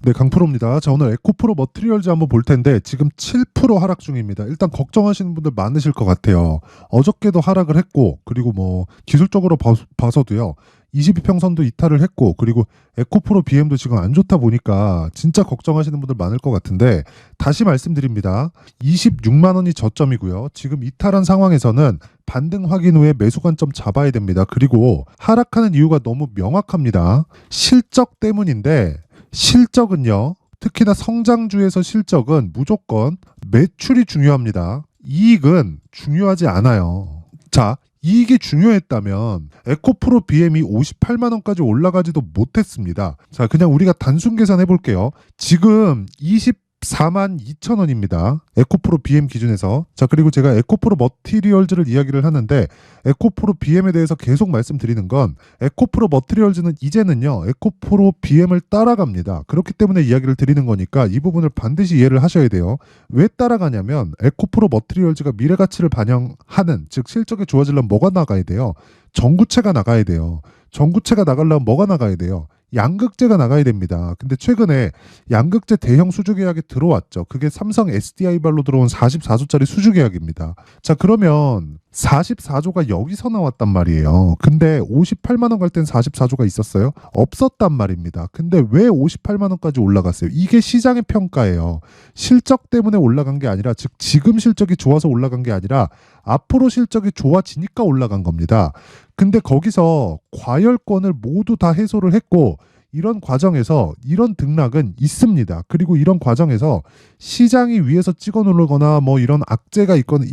네, 강프로입니다. 자, 오늘 에코프로 머티리얼즈 한번 볼 텐데 지금 7% 하락 중입니다. 일단 걱정하시는 분들 많으실 것 같아요. 어저께도 하락을 했고, 그리고 뭐 기술적으로 봐서도요. 22평선도 이탈을 했고, 그리고 에코프로 BM도 지금 안 좋다 보니까 진짜 걱정하시는 분들 많을 것 같은데, 다시 말씀드립니다. 26만 원이 저점이고요. 지금 이탈한 상황에서는 반등 확인 후에 매수 관점 잡아야 됩니다. 그리고 하락하는 이유가 너무 명확합니다. 실적 때문인데, 실적은요, 특히나 성장주에서 실적은 무조건 매출이 중요합니다. 이익은 중요하지 않아요. 자, 이익이 중요했다면 에코프로 BM이 58만 원까지 올라가지도 못했습니다. 자, 그냥 우리가 단순 계산해 볼게요. 지금 24만 2천 원입니다. 에코프로 BM 기준에서. 자, 그리고 제가 에코프로 머티리얼즈를 이야기를 하는데, 에코프로 BM에 대해서 계속 말씀드리는 건, 에코프로 머티리얼즈는 이제는요, 에코프로 BM을 따라갑니다. 그렇기 때문에 이야기를 드리는 거니까 이 부분을 반드시 이해를 하셔야 돼요. 왜 따라가냐면 에코프로 머티리얼즈가 미래 가치를 반영하는, 즉 실적이 좋아지려면 뭐가 나가야 돼요? 전구체가 나가야 돼요. 전구체가 나가려면 뭐가 나가야 돼요? 양극재가 나가야 됩니다. 근데 최근에 양극재 대형 수주 계약이 들어왔죠. 그게 삼성 SDI발로 들어온 44조짜리 수주 계약입니다. 자, 그러면 44조가 여기서 나왔단 말이에요. 근데 58만 원 갈 땐 44조가 있었어요? 없었단 말입니다. 근데 왜 58만 원까지 올라갔어요? 이게 시장의 평가예요. 실적 때문에 올라간 게 아니라, 즉 지금 실적이 좋아서 올라간 게 아니라 앞으로 실적이 좋아지니까 올라간 겁니다. 근데 거기서 과열권을 모두 다 해소를 했고, 이런 과정에서 이런 등락은 있습니다. 그리고 이런 과정에서 시장이 위에서 찍어 누르거나 뭐 이런 악재가 있거나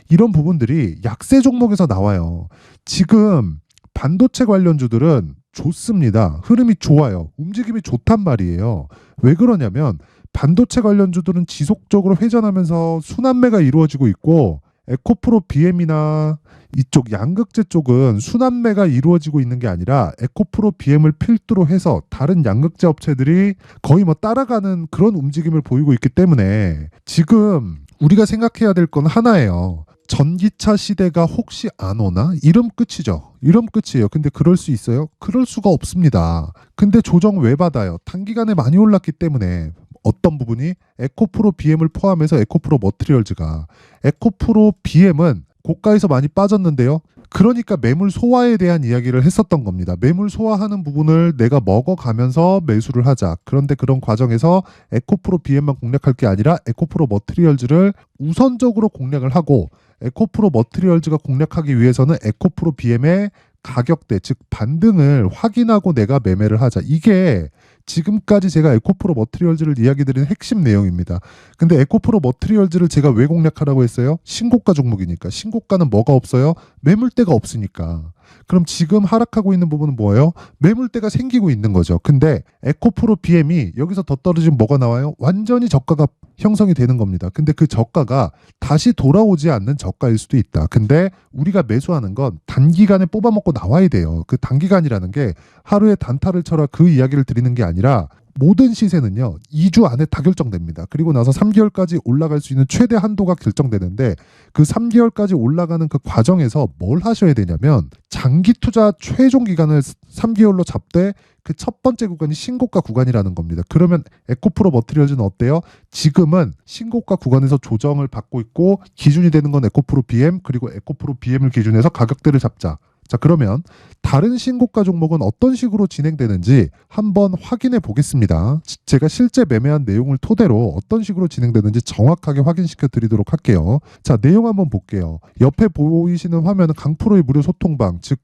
이런 부분들이 약세 종목에서 나와요. 지금 반도체 관련주들은 좋습니다. 흐름이 좋아요. 움직임이 좋단 말이에요. 왜 그러냐면 반도체 관련주들은 지속적으로 회전하면서 순환매가 이루어지고 있고, 에코프로 BM이나 이쪽 양극재 쪽은 순환매가 이루어지고 있는 게 아니라 에코프로 BM을 필두로 해서 다른 양극재 업체들이 거의 뭐 따라가는 그런 움직임을 보이고 있기 때문에 지금 우리가 생각해야 될 건 하나예요. 전기차 시대가 혹시 안 오나? 이러면 끝이죠. 이러면 끝이에요. 근데 그럴 수 있어요? 그럴 수가 없습니다. 근데 조정 왜 받아요? 단기간에 많이 올랐기 때문에. 어떤 부분이? 에코프로 BM을 포함해서 에코프로 머티리얼즈가. 에코프로 BM은 고가에서 많이 빠졌는데요. 그러니까 매물 소화에 대한 이야기를 했었던 겁니다. 매물 소화하는 부분을 내가 먹어가면서 매수를 하자. 그런데 그런 과정에서 에코프로 BM만 공략할 게 아니라 에코프로 머티리얼즈를 우선적으로 공략을 하고, 에코프로 머티리얼즈가 공략하기 위해서는 에코프로 BM의 가격대, 즉 반등을 확인하고 내가 매매를 하자. 이게 지금까지 제가 에코프로 머티리얼즈를 이야기 드리는 핵심 내용입니다. 근데 에코프로 머티리얼즈를 제가 왜 공략하라고 했어요? 신고가 종목이니까. 신고가는 뭐가 없어요? 매물대가 없으니까. 그럼 지금 하락하고 있는 부분은 뭐예요? 매물대가 생기고 있는 거죠. 근데 에코프로 BM이 여기서 더 떨어지면 뭐가 나와요? 완전히 저가가 형성이 되는 겁니다. 근데 그 저가가 다시 돌아오지 않는 저가일 수도 있다. 근데 우리가 매수하는 건 단기간에 뽑아먹고 나와야 돼요. 그 단기간이라는 게 하루에 단타를 쳐라 그 이야기를 드리는 게 아니라, 모든 시세는요 2주 안에 다 결정됩니다. 그리고 나서 3개월까지 올라갈 수 있는 최대 한도가 결정되는데, 그 3개월까지 올라가는 그 과정에서 뭘 하셔야 되냐면, 장기 투자 최종 기간을 3개월로 잡되 그 첫 번째 구간이 신고가 구간이라는 겁니다. 그러면 에코프로 머티리얼즈는 어때요? 지금은 신고가 구간에서 조정을 받고 있고, 기준이 되는 건 에코프로 BM, 그리고 에코프로 BM을 기준해서 가격대를 잡자. 자, 그러면 다른 신고가 종목은 어떤 식으로 진행되는지 한번 확인해 보겠습니다. 제가 실제 매매한 내용을 토대로 어떤 식으로 진행되는지 정확하게 확인시켜 드리도록 할게요. 자, 내용 한번 볼게요. 옆에 보이시는 화면은 강프로의 무료 소통방, 즉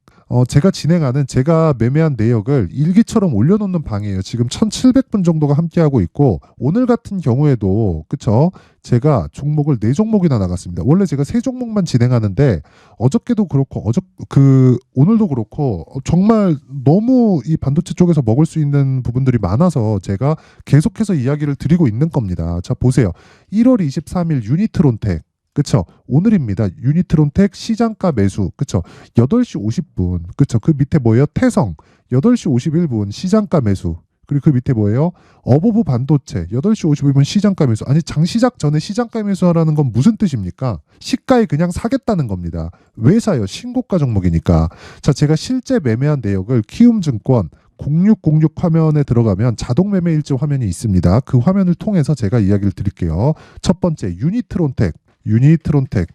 제가 매매한 내역을 일기처럼 올려놓는 방이에요. 지금 1700분 정도가 함께하고 있고, 오늘 같은 경우에도 그쵸? 제가 종목을 4종목이나 나갔습니다. 원래 제가 3종목만 진행하는데, 어저께도 그렇고 오늘도 그렇고 정말 너무 이 반도체 쪽에서 먹을 수 있는 부분들이 많아서 제가 계속해서 이야기를 드리고 있는 겁니다. 자, 보세요. 1월 23일 유니트론텍, 그쵸? 오늘입니다. 유니트론텍 시장가 매수, 그쵸? 8시 50분, 그쵸? 그 밑에 뭐예요? 태성 8시 51분 시장가 매수. 그리고 그 밑에 뭐예요? 어버브 반도체 8시 51분 시장가 매수. 아니, 장시작 전에 시장가 매수하라는 건 무슨 뜻입니까? 시가에 그냥 사겠다는 겁니다. 왜 사요? 신고가 종목이니까. 자, 제가 실제 매매한 내역을 키움증권 0606 화면에 들어가면 자동 매매 일지 화면이 있습니다. 그 화면을 통해서 제가 이야기를 드릴게요. 첫 번째 유니트론텍.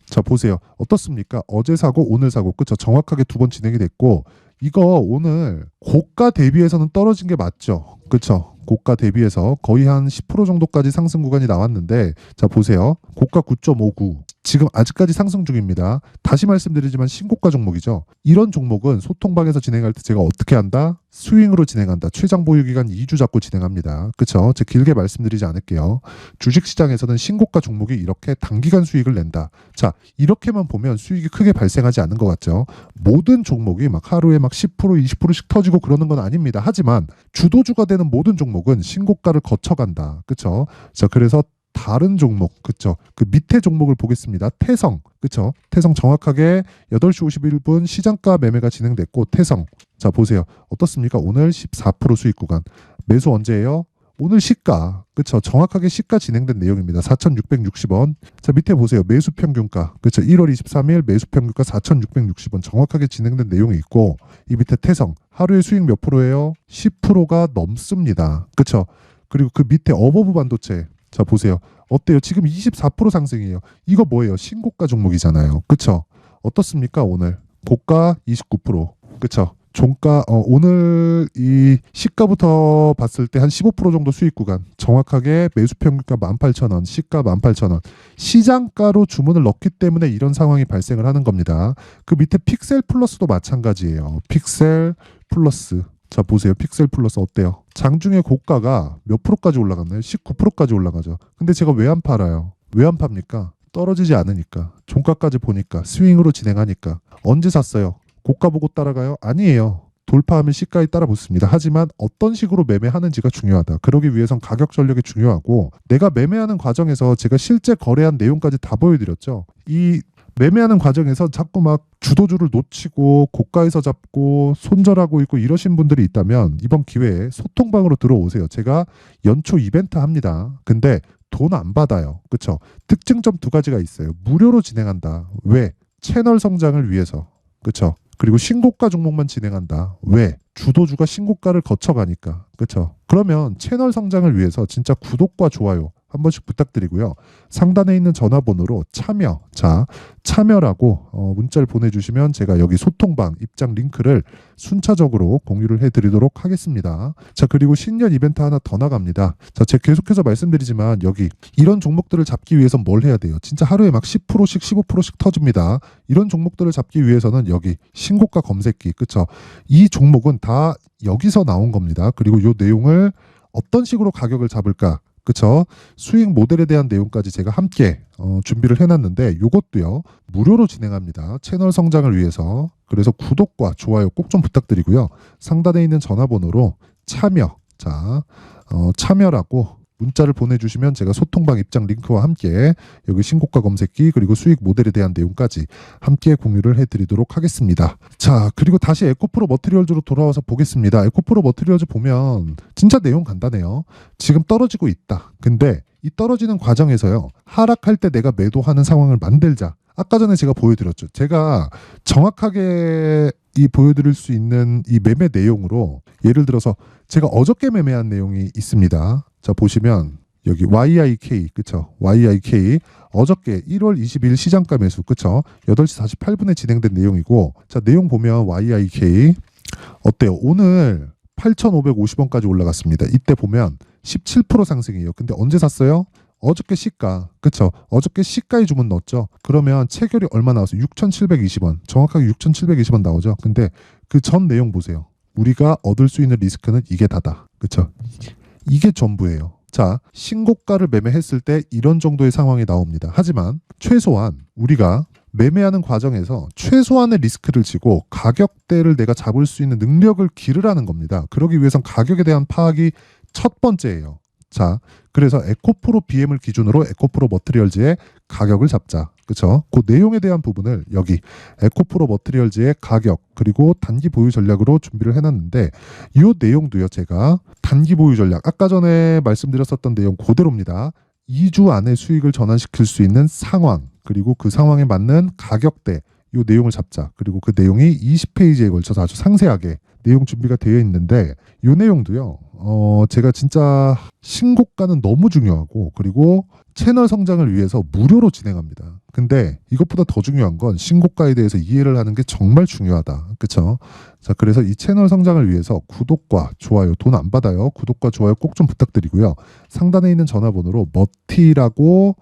자, 보세요. 어떻습니까? 어제 사고 오늘 사고, 그쵸? 정확하게 두 번 진행이 됐고, 이거 오늘 고가 대비해서는 떨어진 게 맞죠? 그쵸? 고가 대비해서 거의 한 10% 정도까지 상승 구간이 나왔는데, 자, 보세요. 고가 9.59. 지금 아직까지 상승 중입니다. 다시 말씀드리지만 신고가 종목이죠. 이런 종목은 소통방에서 진행할 때 제가 어떻게 한다? 스윙으로 진행한다. 최장 보유 기간 2주 잡고 진행합니다. 그쵸? 제가 길게 말씀드리지 않을게요. 주식시장에서는 신고가 종목이 이렇게 단기간 수익을 낸다. 자, 이렇게만 보면 수익이 크게 발생하지 않는 것 같죠? 모든 종목이 막 하루에 막 10%, 20%씩 터지고 그러는 건 아닙니다. 하지만 주도주가 되는 모든 종목은 신고가를 거쳐간다. 그쵸? 자, 그래서 다른 종목, 그쵸? 그 밑에 종목을 보겠습니다. 태성, 그쵸? 태성 정확하게 8시 51분 시장가 매매가 진행됐고, 태성. 자, 보세요. 어떻습니까? 오늘 14% 수익 구간. 매수 언제예요? 오늘 시가, 그쵸? 정확하게 시가 진행된 내용입니다. 4,660원. 자, 밑에 보세요. 매수 평균가, 그쵸? 1월 23일 매수 평균가 4,660원. 정확하게 진행된 내용이 있고, 이 밑에 태성. 하루에 수익 몇 프로예요? 10%가 넘습니다. 그쵸? 그리고 그 밑에 어버브 반도체. 자, 보세요. 어때요? 지금 24% 상승이에요. 이거 뭐예요? 신고가 종목이잖아요. 그쵸? 어떻습니까? 오늘 고가 29%. 그쵸? 종가 오늘 이 시가부터 봤을 때 한 15% 정도 수익 구간. 정확하게 매수 평균가 18,000원, 시가 18,000원. 시장가로 주문을 넣기 때문에 이런 상황이 발생을 하는 겁니다. 그 밑에 픽셀 플러스도 마찬가지예요. 픽셀 플러스. 자, 보세요. 픽셀 플러스 어때요? 장중에 고가가 몇 프로까지 올라갔나요? 19%까지 올라가죠. 근데 제가 왜 안 팔아요? 왜 안 팝니까? 떨어지지 않으니까. 종가까지 보니까. 스윙으로 진행하니까. 언제 샀어요? 고가 보고 따라가요? 아니에요. 돌파하면 시가에 따라 붙습니다. 하지만 어떤 식으로 매매하는지가 중요하다. 그러기 위해선 가격 전략이 중요하고, 내가 매매하는 과정에서 제가 실제 거래한 내용까지 다 보여드렸죠. 이 매매하는 과정에서 자꾸 막 주도주를 놓치고 고가에서 잡고 손절하고 있고 이러신 분들이 있다면 이번 기회에 소통방으로 들어오세요. 제가 연초 이벤트 합니다. 근데 돈 안 받아요. 그쵸? 특징점 두 가지가 있어요. 무료로 진행한다. 왜? 채널 성장을 위해서. 그쵸? 그리고 신고가 종목만 진행한다. 왜? 주도주가 신고가를 거쳐가니까. 그쵸? 그러면 채널 성장을 위해서 진짜 구독과 좋아요 한 번씩 부탁드리고요. 상단에 있는 전화번호로 참여라고 문자를 보내주시면 제가 여기 소통방 입장 링크를 순차적으로 공유를 해드리도록 하겠습니다. 자, 그리고 신년 이벤트 하나 더 나갑니다. 자, 제가 계속해서 말씀드리지만 여기 이런 종목들을 잡기 위해서 뭘 해야 돼요? 진짜 하루에 막 10%씩 15%씩 터집니다. 이런 종목들을 잡기 위해서는 여기 신고가 검색기, 그쵸? 이 종목은 다 여기서 나온 겁니다. 그리고 이 내용을 어떤 식으로 가격을 잡을까? 그쵸? 수익 모델에 대한 내용까지 제가 함께 준비를 해놨는데 이것도요 무료로 진행합니다. 채널 성장을 위해서. 그래서 구독과 좋아요 꼭 좀 부탁드리고요. 상단에 있는 전화번호로 참여라고 문자를 보내주시면 제가 소통방 입장 링크와 함께 여기 신고가 검색기 그리고 수익 모델에 대한 내용까지 함께 공유를 해드리도록 하겠습니다. 자, 그리고 다시 에코프로 머티리얼즈로 돌아와서 보겠습니다. 에코프로 머티리얼즈 보면 진짜 내용 간단해요. 지금 떨어지고 있다. 근데 이 떨어지는 과정에서요 하락할 때 내가 매도하는 상황을 만들자. 아까 전에 제가 보여드렸죠. 제가 정확하게 이 보여드릴 수 있는 이 매매 내용으로 예를 들어서 제가 어저께 매매한 내용이 있습니다. 자, 보시면 여기 YIK, 그쵸? YIK 어저께 1월 20일 시장가 매수, 그쵸? 8시 48분에 진행된 내용이고, 자, 내용 보면 YIK 어때요? 오늘 8,550원까지 올라갔습니다. 이때 보면 17% 상승이에요. 근데 언제 샀어요? 어저께 시가, 그쵸? 어저께 시가에 주문 넣었죠? 그러면 체결이 얼마 나왔어요? 6,720원. 정확하게 6,720원 나오죠? 근데 그 전 내용 보세요. 우리가 얻을 수 있는 리스크는 이게 다다. 그쵸? 이게 전부예요. 자, 신고가를 매매했을 때 이런 정도의 상황이 나옵니다. 하지만 최소한 우리가 매매하는 과정에서 최소한의 리스크를 지고 가격대를 내가 잡을 수 있는 능력을 기르라는 겁니다. 그러기 위해선 가격에 대한 파악이 첫 번째예요. 자, 그래서 에코프로 BM을 기준으로 에코프로 머티리얼즈의 가격을 잡자. 그쵸? 그 내용에 대한 부분을 여기 에코프로 머티리얼즈의 가격 그리고 단기 보유 전략으로 준비를 해놨는데 이 내용도요 제가 단기 보유 전략 아까 전에 말씀드렸었던 내용 그대로입니다. 2주 안에 수익을 전환시킬 수 있는 상황 그리고 그 상황에 맞는 가격대 이 내용을 잡자. 그리고 그 내용이 20페이지에 걸쳐서 아주 상세하게 내용 준비가 되어 있는데 이 내용도요. 제가 진짜 신고가는 너무 중요하고 그리고 채널 성장을 위해서 무료로 진행합니다. 근데 이것보다 더 중요한 건 신고가에 대해서 이해를 하는 게 정말 중요하다. 그쵸? 자, 그래서 이 채널 성장을 위해서 구독과 좋아요, 돈 안 받아요. 구독과 좋아요 꼭 좀 부탁드리고요. 상단에 있는 전화번호로 머티라고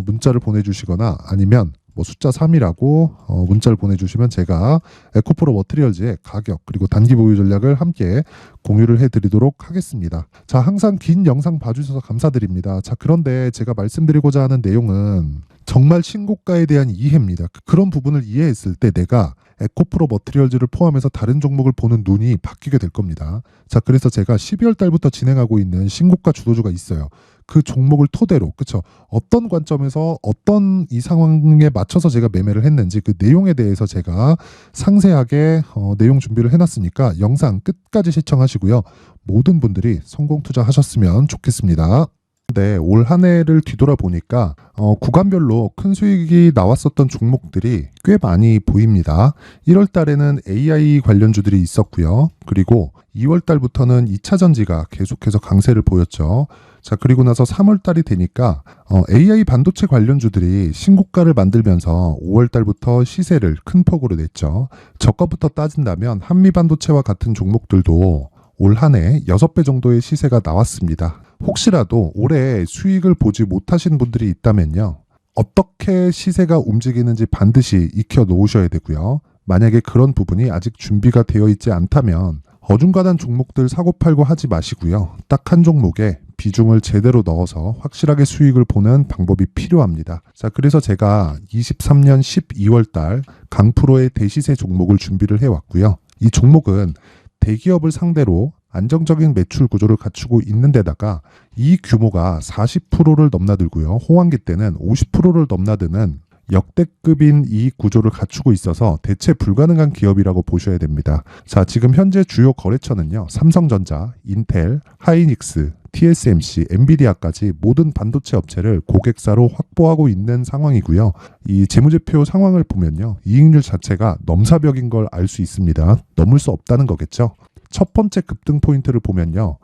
문자를 보내주시거나 아니면 뭐 숫자 3이라고 문자를 보내주시면 제가 에코프로 머트리얼즈의 가격 그리고 단기 보유 전략을 함께 공유를 해드리도록 하겠습니다. 자, 항상 긴 영상 봐주셔서 감사드립니다. 자, 그런데 제가 말씀드리고자 하는 내용은 정말 신고가에 대한 이해입니다. 그런 부분을 이해했을 때 내가 에코프로 머트리얼즈를 포함해서 다른 종목을 보는 눈이 바뀌게 될 겁니다. 자, 그래서 제가 12월 달부터 진행하고 있는 신고가 주도주가 있어요. 그 종목을 토대로, 그쵸? 어떤 관점에서 어떤 이 상황에 맞춰서 제가 매매를 했는지 그 내용에 대해서 제가 상세하게 내용 준비를 해놨으니까 영상 끝까지 시청하시고요. 모든 분들이 성공 투자하셨으면 좋겠습니다. 네, 올 한 해를 뒤돌아보니까 구간별로 큰 수익이 나왔었던 종목들이 꽤 많이 보입니다. 1월 달에는 AI 관련주들이 있었고요. 그리고 2월 달부터는 2차 전지가 계속해서 강세를 보였죠. 자, 그리고 나서 3월 달이 되니까 AI 반도체 관련주들이 신고가를 만들면서 5월 달부터 시세를 큰 폭으로 냈죠. 저가부터 따진다면 한미반도체와 같은 종목들도 올 한 해 6배 정도의 시세가 나왔습니다. 혹시라도 올해 수익을 보지 못하신 분들이 있다면요. 어떻게 시세가 움직이는지 반드시 익혀 놓으셔야 되고요. 만약에 그런 부분이 아직 준비가 되어 있지 않다면 어중간한 종목들 사고팔고 하지 마시고요. 딱 한 종목에 비중을 제대로 넣어서 확실하게 수익을 보는 방법이 필요합니다. 자, 그래서 제가 23년 12월 달 강프로의 대시세 종목을 준비를 해왔고요. 이 종목은 대기업을 상대로 안정적인 매출 구조를 갖추고 있는 데다가 이 규모가 40%를 넘나들고요. 호황기 때는 50%를 넘나드는 역대급인 이익 구조를 갖추고 있어서 대체 불가능한 기업이라고 보셔야 됩니다. 자, 지금 현재 주요 거래처는요. 삼성전자, 인텔, 하이닉스, TSMC, 엔비디아까지 모든 반도체 업체를 고객사로 확보하고 있는 상황이고요. 이 재무제표 상황을 보면요. 이익률 자체가 넘사벽인 걸 알 수 있습니다. 넘을 수 없다는 거겠죠. 첫 번째 급등 포인트를 보면요.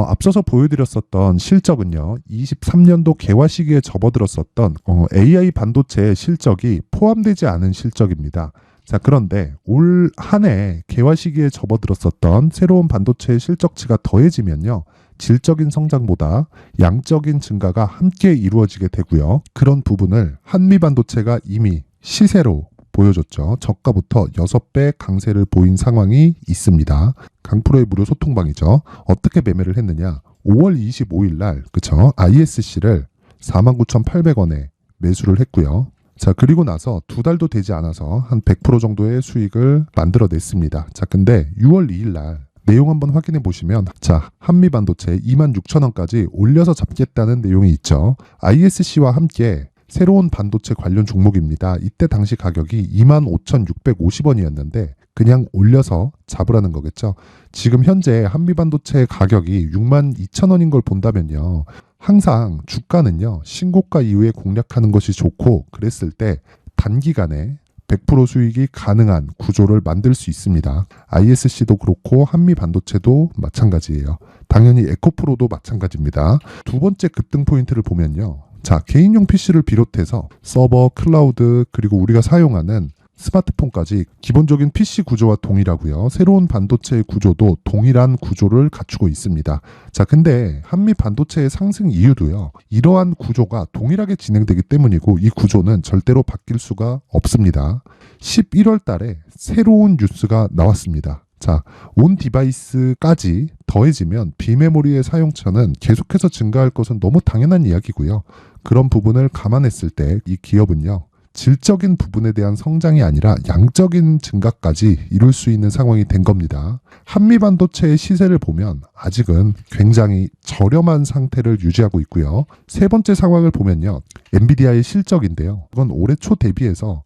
앞서서 보여드렸었던 실적은요. 23년도 개화 시기에 접어들었었던 AI 반도체의 실적이 포함되지 않은 실적입니다. 자, 그런데 올 한 해 개화 시기에 접어들었었던 새로운 반도체의 실적치가 더해지면요. 질적인 성장보다 양적인 증가가 함께 이루어지게 되고요. 그런 부분을 한미반도체가 이미 시세로 보여줬죠. 저가부터 6배 강세를 보인 상황이 있습니다. 강프로의 무료 소통방이죠. 어떻게 매매를 했느냐. 5월 25일 날 그쵸? ISC를 49,800원에 매수를 했고요. 자, 그리고 나서 2달도 되지 않아서 한 100% 정도의 수익을 만들어냈습니다. 자, 근데 6월 2일 날 내용 한번 확인해 보시면 자, 한미반도체 26,000원까지 올려서 잡겠다는 내용이 있죠. ISC와 함께 새로운 반도체 관련 종목입니다. 이때 당시 가격이 25,650원이었는데 그냥 올려서 잡으라는 거겠죠. 지금 현재 한미반도체 가격이 62,000원인 걸 본다면요. 항상 주가는요. 신고가 이후에 공략하는 것이 좋고 그랬을 때 단기간에 100% 수익이 가능한 구조를 만들 수 있습니다. ISC도 그렇고 한미반도체도 마찬가지예요. 당연히 에코프로도 마찬가지입니다. 두 번째 급등 포인트를 보면요. 자, 개인용 PC를 비롯해서 서버, 클라우드, 그리고 우리가 사용하는 스마트폰까지 기본적인 PC 구조와 동일하고요. 새로운 반도체의 구조도 동일한 구조를 갖추고 있습니다. 자, 근데 한미 반도체의 상승 이유도요. 이러한 구조가 동일하게 진행되기 때문이고 이 구조는 절대로 바뀔 수가 없습니다. 11월 달에 새로운 뉴스가 나왔습니다. 자, 온 디바이스까지 더해지면 비메모리의 사용처는 계속해서 증가할 것은 너무 당연한 이야기고요. 그런 부분을 감안했을 때 이 기업은요. 질적인 부분에 대한 성장이 아니라 양적인 증가까지 이룰 수 있는 상황이 된 겁니다. 한미반도체의 시세를 보면 아직은 굉장히 저렴한 상태를 유지하고 있고요. 세 번째 상황을 보면요. 엔비디아의 실적인데요. 그건 올해 초 대비해서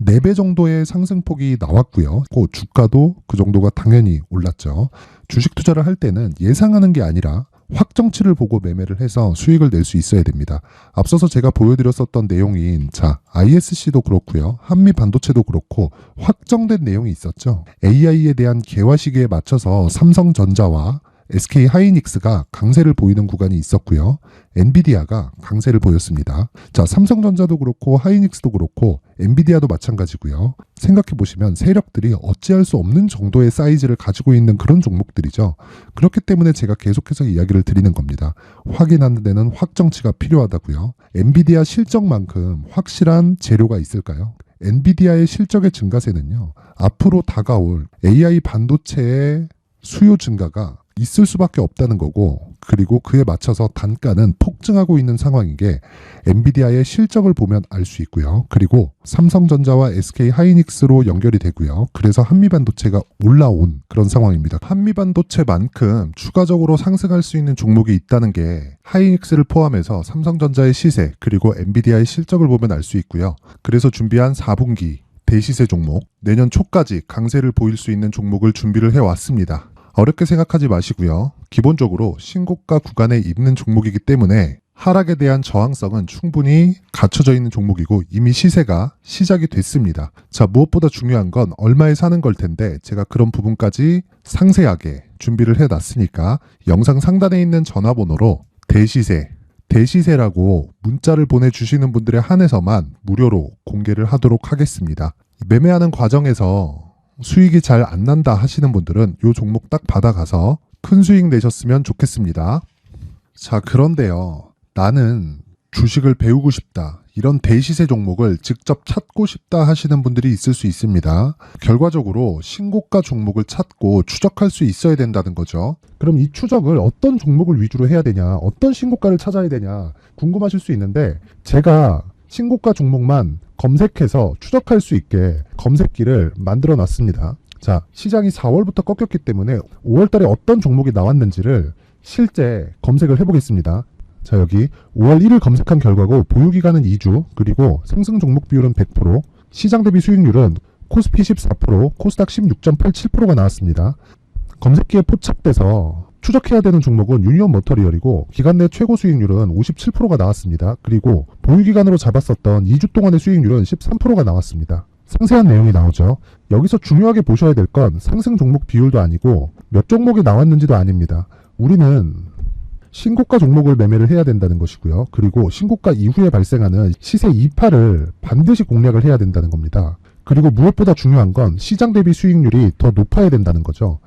4배 정도의 상승폭이 나왔고요. 주가도 그 정도가 당연히 올랐죠. 주식 투자를 할 때는 예상하는 게 아니라 확정치를 보고 매매를 해서 수익을 낼 수 있어야 됩니다. 앞서서 제가 보여드렸었던 내용인 ISC도 그렇고요. 한미반도체도 그렇고 확정된 내용이 있었죠. AI에 대한 개화 시기에 맞춰서 삼성전자와 SK 하이닉스가 강세를 보이는 구간이 있었고요. 엔비디아가 강세를 보였습니다. 삼성전자도 그렇고 하이닉스도 그렇고 엔비디아도 마찬가지고요. 생각해 보시면 세력들이 어찌할 수 없는 정도의 사이즈를 가지고 있는 그런 종목들이죠. 그렇기 때문에 제가 계속해서 이야기를 드리는 겁니다. 확인하는 데는 확정치가 필요하다고요. 엔비디아 실적만큼 확실한 재료가 있을까요? 엔비디아의 실적의 증가세는요. 앞으로 다가올 AI 반도체의 수요 증가가 있을 수밖에 없다는 거고, 그리고 그에 맞춰서 단가는 폭증하고 있는 상황인 게 엔비디아의 실적을 보면 알 수 있고요. 그리고 삼성전자와 SK 하이닉스로 연결이 되고요. 그래서 한미반도체가 올라온 그런 상황입니다. 한미반도체만큼 추가적으로 상승할 수 있는 종목이 있다는 게 하이닉스를 포함해서 삼성전자의 시세 그리고 엔비디아의 실적을 보면 알 수 있고요. 그래서 준비한 4분기 대시세 종목, 내년 초까지 강세를 보일 수 있는 종목을 준비를 해왔습니다. 어렵게 생각하지 마시고요. 기본적으로 신고가 구간에 있는 종목이기 때문에 하락에 대한 저항성은 충분히 갖춰져 있는 종목이고 이미 시세가 시작이 됐습니다. 무엇보다 중요한 건 얼마에 사는 걸 텐데 제가 그런 부분까지 상세하게 준비를 해놨으니까 영상 상단에 있는 전화번호로 대시세라고 문자를 보내주시는 분들에 한해서만 무료로 공개를 하도록 하겠습니다. 매매하는 과정에서 수익이 잘 안 난다 하시는 분들은 이 종목 딱 받아가서 큰 수익 내셨으면 좋겠습니다. 그런데요. 나는 주식을 배우고 싶다. 이런 대시세 종목을 직접 찾고 싶다 하시는 분들이 있을 수 있습니다. 결과적으로 신고가 종목을 찾고 추적할 수 있어야 된다는 거죠. 그럼 이 추적을 어떤 종목을 위주로 해야 되냐, 어떤 신고가를 찾아야 되냐 궁금하실 수 있는데 제가 신고가 종목만 검색해서 추적할 수 있게 검색기를 만들어 놨습니다. 시장이 4월부터 꺾였기 때문에 5월달에 어떤 종목이 나왔는지를 실제 검색을 해보겠습니다. 여기 5월 1일 검색한 결과고 보유기간은 2주, 그리고 상승 종목 비율은 100%, 시장 대비 수익률은 코스피 14%, 코스닥 16.87%가 나왔습니다. 검색기에 포착돼서 추적해야 되는 종목은 유니온 머터리얼이고 기간 내 최고 수익률은 57%가 나왔습니다. 그리고 보유기간으로 잡았었던 2주 동안의 수익률은 13%가 나왔습니다. 상세한 내용이 나오죠. 여기서 중요하게 보셔야 될 건 상승 종목 비율도 아니고 몇 종목이 나왔는지도 아닙니다. 우리는 신고가 종목을 매매를 해야 된다는 것이고요. 그리고 신고가 이후에 발생하는 시세 이파를 반드시 공략을 해야 된다는 겁니다. 그리고 무엇보다 중요한 건 시장 대비 수익률이 더 높아야 된다는 거죠.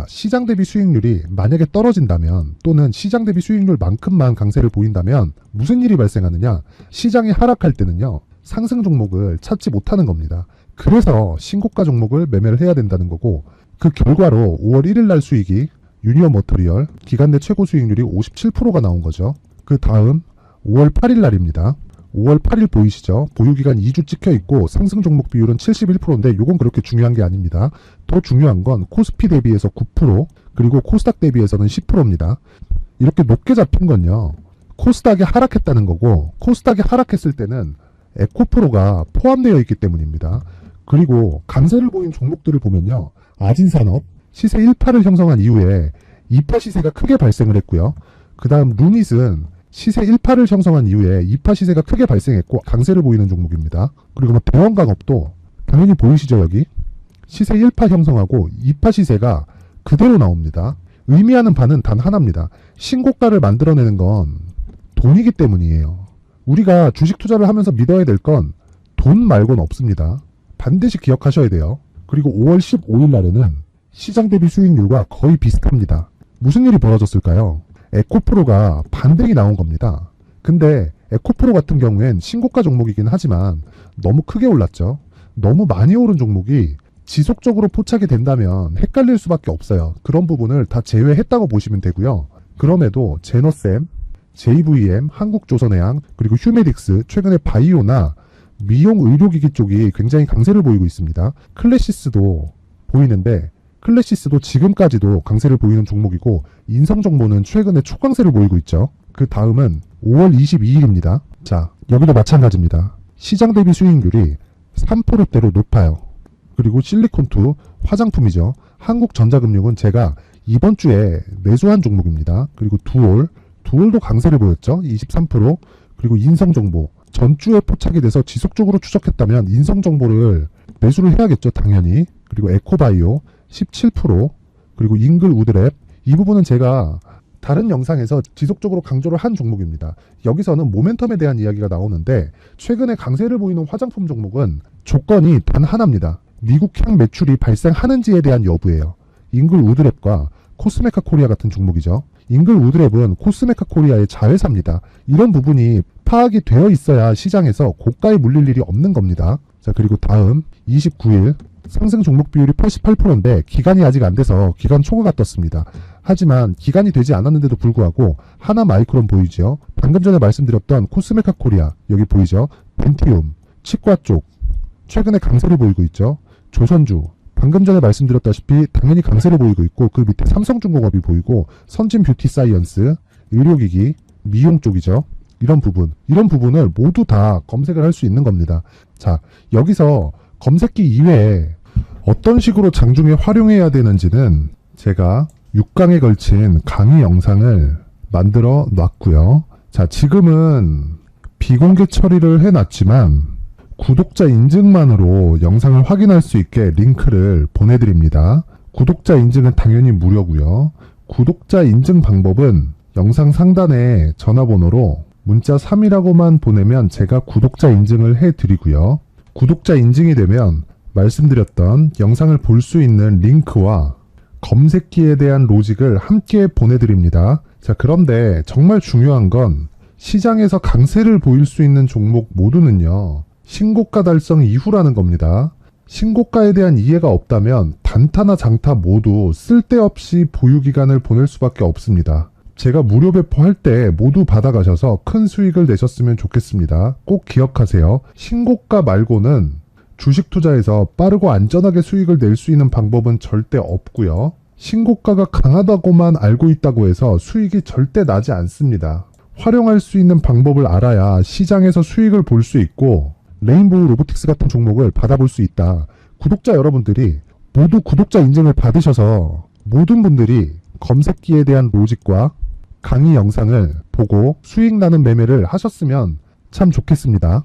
시장 대비 수익률이 만약에 떨어진다면 또는 시장 대비 수익률만큼만 강세를 보인다면 무슨 일이 발생하느냐? 시장이 하락할 때는요. 상승 종목을 찾지 못하는 겁니다. 그래서 신고가 종목을 매매를 해야 된다는 거고 그 결과로 5월 1일 날 수익이 유니온 머터리얼 기간 내 최고 수익률이 57%가 나온 거죠. 그 다음 5월 8일 날입니다. 5월 8일 보이시죠? 보유기간 2주 찍혀 있고 상승 종목 비율은 71%인데 이건 그렇게 중요한 게 아닙니다. 더 중요한 건 코스피 대비해서 9% 그리고 코스닥 대비해서는 10%입니다. 이렇게 높게 잡힌 건요. 코스닥이 하락했다는 거고 코스닥이 하락했을 때는 에코프로가 포함되어 있기 때문입니다. 그리고 강세를 보인 종목들을 보면요. 아진산업 시세 1파를 형성한 이후에 2파 시세가 크게 발생을 했고요. 그 다음 루닛은 시세 1파를 형성한 이후에 2파 시세가 크게 발생했고 강세를 보이는 종목입니다. 그리고 대원강업도 당연히 보이시죠 여기? 시세 1파 형성하고 2파 시세가 그대로 나옵니다. 의미하는 바는 단 하나입니다. 신고가를 만들어내는 건 돈이기 때문이에요. 우리가 주식 투자를 하면서 믿어야 될 건 돈 말고는 없습니다. 반드시 기억하셔야 돼요. 그리고 5월 15일 날에는 시장 대비 수익률과 거의 비슷합니다. 무슨 일이 벌어졌을까요? 에코프로가 반등이 나온 겁니다. 근데 에코프로 같은 경우엔 신고가 종목이긴 하지만 너무 크게 올랐죠. 너무 많이 오른 종목이 지속적으로 포착이 된다면 헷갈릴 수밖에 없어요. 그런 부분을 다 제외했다고 보시면 되고요. 그럼에도 제너셈, JVM, 한국조선해양, 그리고 휴메딕스, 최근에 바이오나 미용 의료기기 쪽이 굉장히 강세를 보이고 있습니다. 클래시스도 보이는데 클래시스도 지금까지도 강세를 보이는 종목이고 인성정보는 최근에 초강세를 보이고 있죠. 그 다음은 5월 22일입니다. 여기도 마찬가지입니다. 시장 대비 수익률이 3%대로 높아요. 그리고 실리콘2 화장품이죠. 한국전자금융은 제가 이번 주에 매수한 종목입니다. 그리고 두올도 강세를 보였죠. 23%. 그리고 인성정보. 전주에 포착이 돼서 지속적으로 추적했다면 인성정보를 매수를 해야겠죠. 당연히. 그리고 에코바이오 17%. 그리고 잉글우드랩. 이 부분은 제가 다른 영상에서 지속적으로 강조를 한 종목입니다. 여기서는 모멘텀에 대한 이야기가 나오는데 최근에 강세를 보이는 화장품 종목은 조건이 단 하나입니다. 미국향 매출이 발생하는지에 대한 여부예요. 잉글우드랩과 코스메카 코리아 같은 종목이죠. 잉글우드랩은 코스메카 코리아의 자회사입니다. 이런 부분이 파악이 되어 있어야 시장에서 고가에 물릴 일이 없는 겁니다. 자, 그리고 다음 29일 상승 종목 비율이 88%인데 기간이 아직 안 돼서 기간 초과가 떴습니다. 하지만 기간이 되지 않았는데도 불구하고 하나 마이크론 보이죠. 방금 전에 말씀드렸던 코스메카 코리아 여기 보이죠. 벤티움, 치과 쪽 최근에 강세를 보이고 있죠. 조선주 방금 전에 말씀드렸다시피 당연히 강세를 보이고 있고 그 밑에 삼성중공업이 보이고 선진 뷰티 사이언스, 의료기기, 미용 쪽이죠. 이런 부분을 모두 다 검색을 할 수 있는 겁니다. 자, 여기서 검색기 이외에 어떤 식으로 장중에 활용해야 되는지는 제가 6강에 걸친 강의 영상을 만들어 놨고요. 자, 지금은 비공개 처리를 해놨지만 구독자 인증만으로 영상을 확인할 수 있게 링크를 보내드립니다. 구독자 인증은 당연히 무료고요. 구독자 인증 방법은 영상 상단에 전화번호로 문자 3이라고만 보내면 제가 구독자 인증을 해드리고요. 구독자 인증이 되면 말씀드렸던 영상을 볼 수 있는 링크와 검색기에 대한 로직을 함께 보내드립니다. 자, 그런데 정말 중요한 건 시장에서 강세를 보일 수 있는 종목 모두는요. 신고가 달성 이후라는 겁니다. 신고가에 대한 이해가 없다면 단타나 장타 모두 쓸데없이 보유기간을 보낼 수밖에 없습니다. 제가 무료 배포할 때 모두 받아가셔서 큰 수익을 내셨으면 좋겠습니다. 꼭 기억하세요. 신고가 말고는 주식 투자에서 빠르고 안전하게 수익을 낼 수 있는 방법은 절대 없고요. 신고가가 강하다고만 알고 있다고 해서 수익이 절대 나지 않습니다. 활용할 수 있는 방법을 알아야 시장에서 수익을 볼 수 있고 레인보우 로보틱스 같은 종목을 받아볼 수 있다. 구독자 여러분들이 모두 구독자 인증을 받으셔서 모든 분들이 검색기에 대한 로직과 강의 영상을 보고 수익 나는 매매를 하셨으면 참 좋겠습니다.